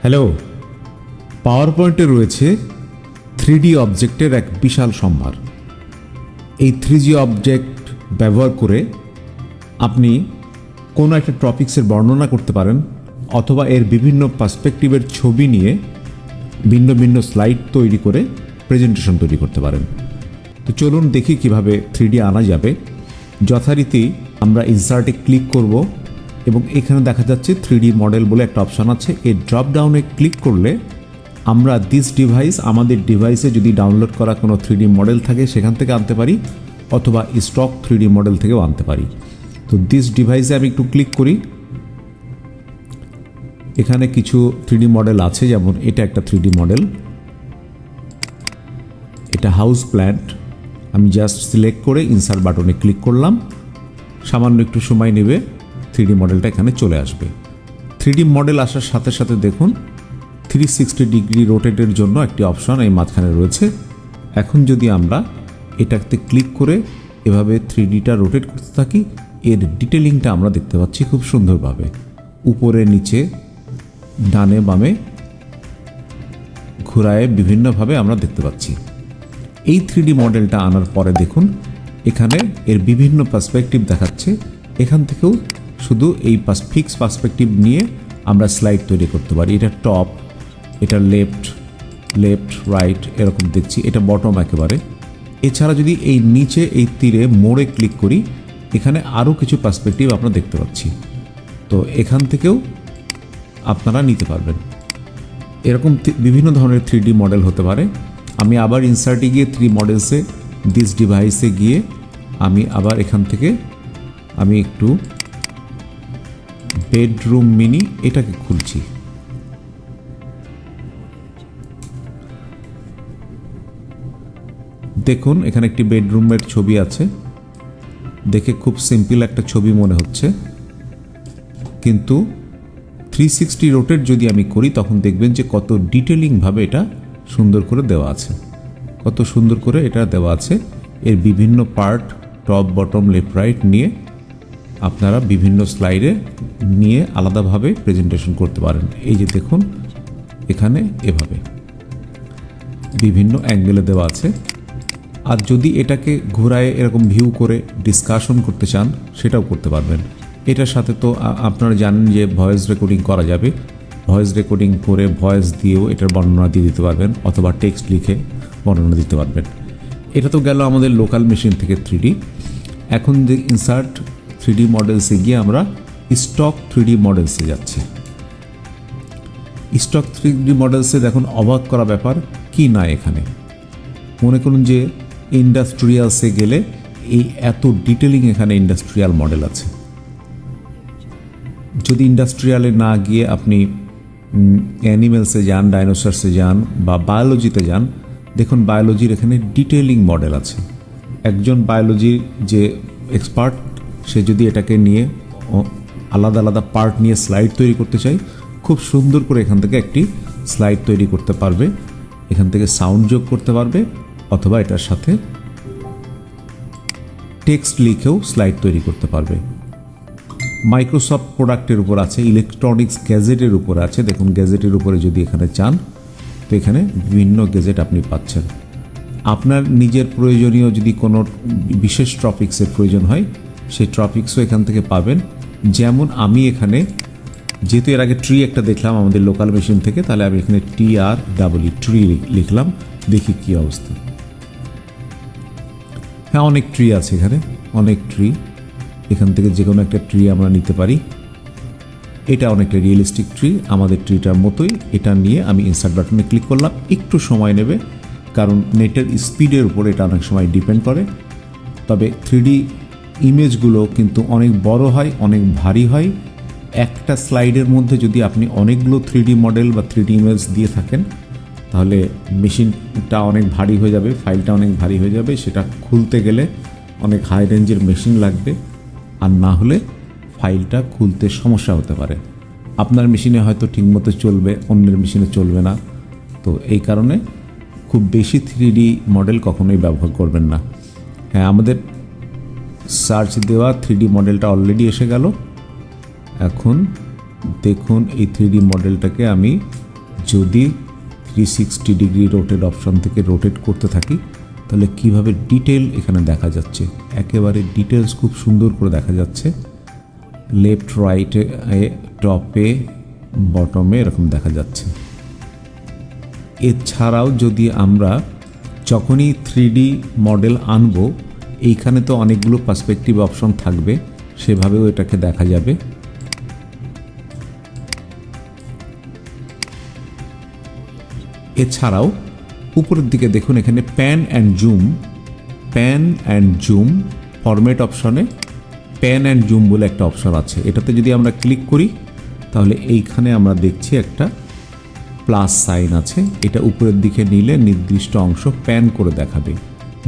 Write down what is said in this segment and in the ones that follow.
Hello, পাওয়ার পয়েন্টে রয়েছে 3D অবজেক্টের এক বিশাল সম্ভার। এই 3D অবজেক্ট ব্যবহার করে আপনি কোনো একটা টপিক্সের বর্ণনা করতে পারেন, অথবা এর বিভিন্ন পার্সপেক্টিভের ছবি নিয়ে ভিন্ন ভিন্ন স্লাইড তৈরি করে প্রেজেন্টেশন তৈরি করতে পারেন। তো চলুন দেখি কিভাবে 3D আনা যাবে। যথারীতি আমরা ইনসার্টে ক্লিক করব এবং এখানে দেখা যাচ্ছে 3D মডেল বলে একটা অপশান আছে। এই ড্রপ ডাউনে ক্লিক করলে আমরা দিস ডিভাইস, আমাদের ডিভাইসে যদি ডাউনলোড করা কোনো 3D মডেল থাকে সেখান থেকে আনতে পারি, অথবা স্টক 3D মডেল থেকেও আনতে পারি। তো দিস ডিভাইসে আমি একটু ক্লিক করি। এখানে কিছু 3D মডেল আছে, যেমন এটা একটা 3D মডেল, এটা হাউস প্ল্যান্ট। আমি জাস্ট সিলেক্ট করে ইনসার্ট বাটনে ক্লিক করলাম, সামান্য একটু সময় নেবে, 3D মডেলটা এখানে চলে আসবে। 3D মডেল আসার সাথে সাথে দেখুন 360 ডিগ্রি রোটেটের জন্য একটি অপশন এই মাঝখানে রয়েছে। এখন যদি আমরা এটাতে ক্লিক করে এভাবে 3Dটা রোটেট করতে থাকি, এর ডিটেলিংটা আমরা দেখতে পাচ্ছি খুব সুন্দরভাবে, উপরে নিচে ডানে বামে ঘোরায় বিভিন্নভাবে আমরা দেখতে পাচ্ছি। এই 3D মডেলটা আনার পরে দেখুন এখানে এর বিভিন্ন পার্সপেক্টিভ দেখাচ্ছে। এখান থেকেও শুধু এই ফিক্স পার্সপেক্টিভ নিয়ে আমরা স্লাইড তৈরি করতে পারি। এটা টপ, এটা লেফট রাইট এরকম দেখছি, এটা বটম একেবারে। এছাড়া যদি এই নিচে এই তীরে মোড়ে ক্লিক করি, এখানে আরও কিছু পার্সপেক্টিভ আমরা দেখতে পাচ্ছি। তো এখান থেকেও আপনারা নিতে পারবেন। এরকম বিভিন্ন ধরনের 3D মডেল হতে পারে। আমি আবার ইনসার্টে গিয়ে 3D মডেলসে দিস ডিভাইসে গিয়ে আমি আবার এখান থেকে আমি একটু বেডরুম মিনি এটাকে খুলছি। দেখুন এখানে একটি বেডরুমের ছবি আছে, দেখে খুব সিম্পল একটা ছবি মনে হচ্ছে, কিন্তু 360 রোটেট যদি আমি করি তখন দেখবেন যে কত ডিটেলিংভাবে এটা সুন্দর করে দেওয়া আছে, কত সুন্দর করে এটা দেওয়া আছে। এর বিভিন্ন part top bottom left right নিয়ে আপনারা বিভিন্ন স্লাইডে নিয়ে আলাদাভাবে প্রেজেন্টেশন করতে পারেন। এই যে দেখুন এখানে এভাবে বিভিন্ন অ্যাঙ্গেলে দেওয়া আছে। আর যদি এটাকে ঘোরায় এরকম ভিউ করে ডিসকাশন করতে চান সেটাও করতে পারবেন। এটার সাথে তো আপনারা জানেন যে ভয়েস রেকর্ডিং করা যাবে। ভয়েস রেকর্ডিং করে ভয়েস দিয়েও এটার বর্ণনা দিয়ে দিতে পারবেন, অথবা টেক্সট লিখে বর্ণনা দিতে পারবেন। এটা তো গেল আমাদের লোকাল মেশিন থেকে 3D। এখন যে ইনসার্ট 3D মডেলসে গিয়ে আমরা স্টক 3D মডেলসে যাচ্ছি। স্টক 3D মডেলসে দেখুন অবাক করা ব্যাপার কি না, এখানে মনে করুন যে ইন্ডাস্ট্রিয়ালসে গেলে এই এত ডিটেলিং এখানে ইন্ডাস্ট্রিয়াল মডেল আছে। যদি ইন্ডাস্ট্রিয়ালে না গিয়ে আপনি অ্যানিমেলসে যান, ডাইনোসরসে যান বা বায়োলজিতে যান, দেখুন বায়োলজির এখানে ডিটেলিং মডেল আছে। একজন বায়োলজির যে এক্সপার্ট সে যদি এটাকে নিয়ে আলাদা আলাদা পার্ট নিয়ে স্লাইড তৈরি করতে চাই, খুব সুন্দর করে এখান থেকে একটি স্লাইড তৈরি করতে পারবে। এখান থেকে সাউন্ড যোগ করতে পারবে, অথবা এটার সাথে টেক্সট লিখেও স্লাইড তৈরি করতে পারবে। মাইক্রোসফট প্রোডাক্টের উপর আছে, ইলেকট্রনিক্স গ্যাজেটের উপর আছে। দেখুন গ্যাজেটের উপরে যদি এখানে চান তো এখানে বিভিন্ন গ্যাজেট আপনি পাচ্ছেন। আপনার নিজের প্রয়োজনীয় যদি কোনো বিশেষ টপিক্সের প্রয়োজন হয় সেই টপিক্সও এখান থেকে পাবেন। যেমন আমি এখানে যেহেতু এর আগে ট্রি একটা দেখলাম আমাদের লোকাল মেশিন থেকে, তাহলে আমি এখানে ট্রি লিখলাম, দেখি কি অবস্থা। হ্যাঁ, অনেক ট্রি আছে এখানে, অনেক ট্রি। এখান থেকে যে কোনো একটা ট্রি আমরা নিতে পারি। এটা অনেকটা রিয়েলিস্টিক ট্রি, আমাদের ট্রিটার মতোই। এটা নিয়ে আমি ইনসার্ট বাটনে ক্লিক করলাম। একটু সময় নেবে, কারণ নেটের স্পিডের উপর এটা অনেক সময় ডিপেন্ড করে। তবে 3D ইমেজগুলো কিন্তু অনেক বড় হয়, অনেক ভারী হয়। একটা স্লাইডের মধ্যে যদি আপনি অনেকগুলো 3D মডেল বা 3D ইমেজ দিয়ে থাকেন, তাহলে মেশিনটা অনেক ভারী হয়ে যাবে, ফাইলটা অনেক ভারী হয়ে যাবে। সেটা খুলতে গেলে অনেক হাই রেঞ্জের মেশিন লাগবে, আর না হলে ফাইলটা খুলতে সমস্যা হতে পারে। আপনার মেশিনে হয়তো ঠিকমতো চলবে, অন্যের মেশিনে চলবে না। তো এই কারণে খুব বেশি 3D মডেল কখনোই ব্যবহার করবেন না। হ্যাঁ, আমাদের সার্চ দেওয়া 3D মডেলটা অলরেডি এসে গেল। এখন দেখুন এই 3D মডেলটাকে আমি যদি 360 ডিগ্রি রোটেট অপশন থেকে রোটেট করতে থাকি তাহলে কিভাবে ডিটেল এখানে দেখা যাচ্ছে, একেবারে ডিটেলস খুব সুন্দর করে দেখা যাচ্ছে। লেফট রাইটে, টপে, বটমে এরকম দেখা যাচ্ছে। এছাড়াও যদি আমরা যখনই 3D মডেল আনবো, এইখানে তো অনেকগুলো পার্সপেক্টিভ অপশন থাকবে, সেভাবেও এটাকে দেখা যাবে। এছাড়াও উপরের দিকে দেখুন, এখানে প্যান অ্যান্ড জুম ফরম্যাট অপশনে প্যান অ্যান্ড জুম বলে একটা অপশন আছে। এটাতে যদি আমরা ক্লিক করি তাহলে এইখানে আমরা দেখছি একটা প্লাস সাইন আছে। এটা উপরের দিকে নিলে নির্দিষ্ট অংশ প্যান করে দেখাবে,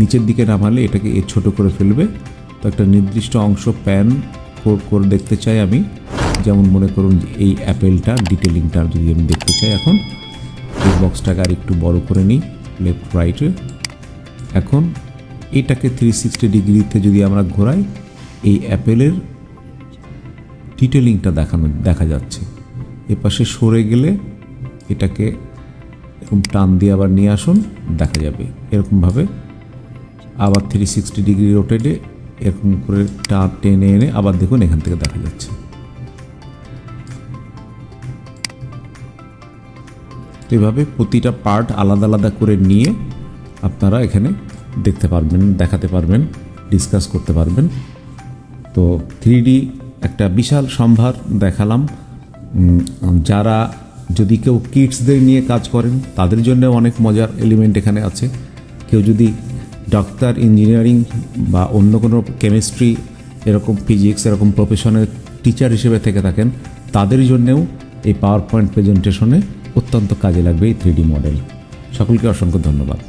নিচের দিকে নামালে এটাকে ছোট করে ফেলবে। তো একটা নির্দিষ্ট অংশ প্যান করে দেখতে চাই আমি, যেমন মনে করুন এই অ্যাপেলটা ডিটেলিংটা যদি আমি দেখতে চাই, এখন এই বক্সটাকে আর একটু বড় করে নিই লেফট রাইটে। এখন এটাকে 360 ডিগ্রিতে যদি আমরা ঘোরাই, এই অ্যাপেলের ডিটেলিংটা দেখা যাচ্ছে। এপাশে সরে গেলে এটাকে এরকম টান দিয়ে আবার নিয়ে আসুন, দেখা যাবে এরকমভাবে। আবার 360 ডিগ্রি রোটেটে এরকম করে টেনে এনে আবার দেখুন এখান থেকে দেখা যাচ্ছে। তো এভাবে প্রতিটা পার্ট আলাদা আলাদা করে নিয়ে আপনারা এখানে দেখতে পারবেন, দেখাতে পারবেন, ডিসকাস করতে পারবেন। তো 3D একটা বিশাল সম্ভার দেখালাম। যারা যদি কেউ কিডসদের নিয়ে কাজ করেন তাদের জন্য অনেক মজার এলিমেন্ট এখানে আছে। কেউ যদি ডাক্তার, ইঞ্জিনিয়ারিং বা অন্য কোনো কেমিস্ট্রি, এরকম ফিজিক্স এরকম প্রফেশনের টিচার হিসেবে থেকে থাকেন, তাদের জন্যেও এই পাওয়ার পয়েন্ট প্রেজেন্টেশনে অত্যন্ত কাজে লাগবে এই 3D মডেল। সকলকে অসংখ্য ধন্যবাদ।